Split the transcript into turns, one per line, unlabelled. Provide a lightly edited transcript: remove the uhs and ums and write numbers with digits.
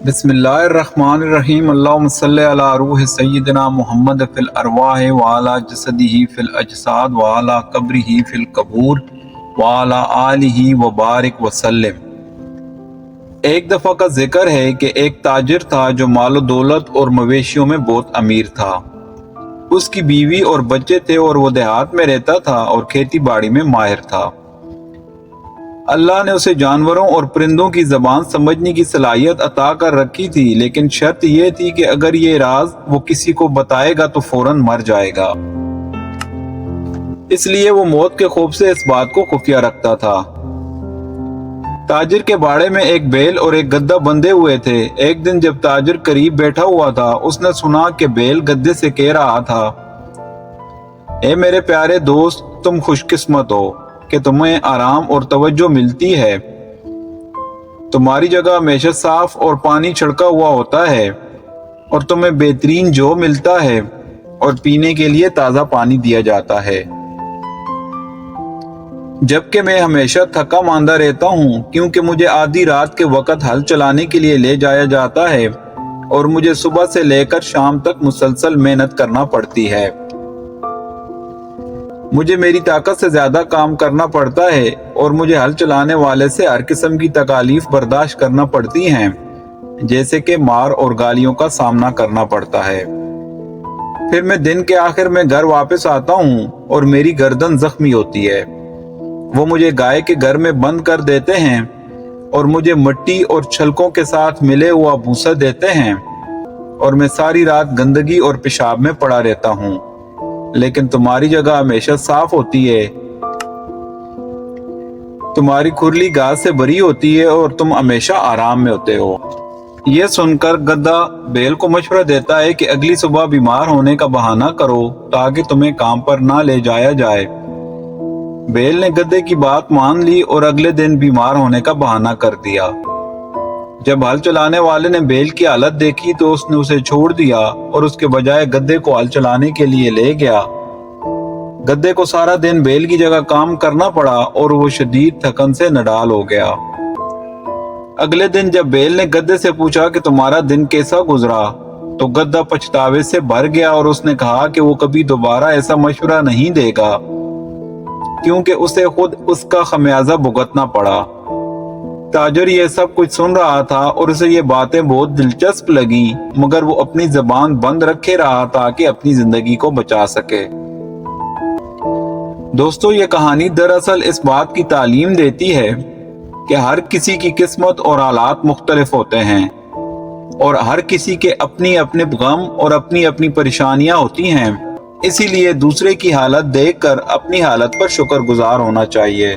بسم اللہ الرحمن الرحیم اللہم صلی علی روح سیدنا محمد فی الارواح وعلی جسدہ فی الاجساد وعلی قبرہ فی القبور وعلی آلہ وبارک وسلم۔ ایک دفعہ کا ذکر ہے کہ ایک تاجر تھا جو مال و دولت اور مویشیوں میں بہت امیر تھا۔ اس کی بیوی اور بچے تھے اور وہ دیہات میں رہتا تھا اور کھیتی باڑی میں ماہر تھا۔ اللہ نے اسے جانوروں اور پرندوں کی زبان سمجھنے کی صلاحیت عطا کر رکھی تھی، لیکن شرط یہ تھی کہ اگر یہ راز وہ کسی کو بتائے گا تو فوراً مر جائے گا۔ اس لیے وہ موت کے خوف سے اس بات کو خفیہ رکھتا تھا۔ تاجر کے باڑے میں ایک بیل اور ایک گدھا بندھے ہوئے تھے۔ ایک دن جب تاجر قریب بیٹھا ہوا تھا، اس نے سنا کہ بیل گدھے سے کہہ رہا تھا، اے میرے پیارے دوست، تم خوش قسمت ہو کہ تمہیں آرام اور توجہ ملتی ہے۔ تمہاری جگہ ہمیشہ صاف اور پانی چھڑکا ہوا ہوتا ہے، اور تمہیں بہترین جو ملتا ہے اور پینے کے لیے تازہ پانی دیا جاتا ہے، جبکہ میں ہمیشہ تھکا ماندہ رہتا ہوں، کیونکہ مجھے آدھی رات کے وقت ہل چلانے کے لیے لے جایا جاتا ہے اور مجھے صبح سے لے کر شام تک مسلسل محنت کرنا پڑتی ہے۔ مجھے میری طاقت سے زیادہ کام کرنا پڑتا ہے اور مجھے ہل چلانے والے سے ہر قسم کی تکالیف برداشت کرنا پڑتی ہیں، جیسے کہ مار اور گالیوں کا سامنا کرنا پڑتا ہے۔ پھر میں دن کے آخر میں گھر واپس آتا ہوں اور میری گردن زخمی ہوتی ہے۔ وہ مجھے گائے کے گھر میں بند کر دیتے ہیں اور مجھے مٹی اور چھلکوں کے ساتھ ملے ہوا بھوسا دیتے ہیں، اور میں ساری رات گندگی اور پیشاب میں پڑا رہتا ہوں، لیکن تمہاری جگہ ہمیشہ صاف ہوتی ہے، تمہاری کھرلی گھاس سے بھری ہوتی ہے اور تم ہمیشہ آرام میں ہوتے ہو۔ یہ سن کر گدھا بیل کو مشورہ دیتا ہے کہ اگلی صبح بیمار ہونے کا بہانہ کرو تاکہ تمہیں کام پر نہ لے جایا جائے۔ بیل نے گدھے کی بات مان لی اور اگلے دن بیمار ہونے کا بہانہ کر دیا۔ جب ہل چلانے والے نے بیل کی حالت دیکھی تو اس نے اسے چھوڑ دیا اور اس کے بجائے گدھے کو ہل چلانے کے لیے لے گیا۔ گدھے کو سارا دن بیل کی جگہ کام کرنا پڑا اور وہ شدید تھکن سے نڈال ہو گیا۔ اگلے دن جب بیل نے گدھے سے پوچھا کہ تمہارا دن کیسا گزرا، تو گدھا پچھتاوے سے بھر گیا اور اس نے کہا کہ وہ کبھی دوبارہ ایسا مشورہ نہیں دے گا، کیونکہ اسے خود اس کا خمیازہ بھگتنا پڑا۔ تاجر یہ سب کچھ سن رہا تھا اور اسے یہ باتیں بہت دلچسپ لگیں، مگر وہ اپنی زبان بند رکھے رہا تاکہ اپنی زندگی کو بچا سکے۔ دوستو، یہ کہانی دراصل اس بات کی تعلیم دیتی ہے کہ ہر کسی کی قسمت اور حالات مختلف ہوتے ہیں، اور ہر کسی کے اپنی اپنے غم اور اپنی اپنی پریشانیاں ہوتی ہیں۔ اسی لیے دوسرے کی حالت دیکھ کر اپنی حالت پر شکر گزار ہونا چاہیے۔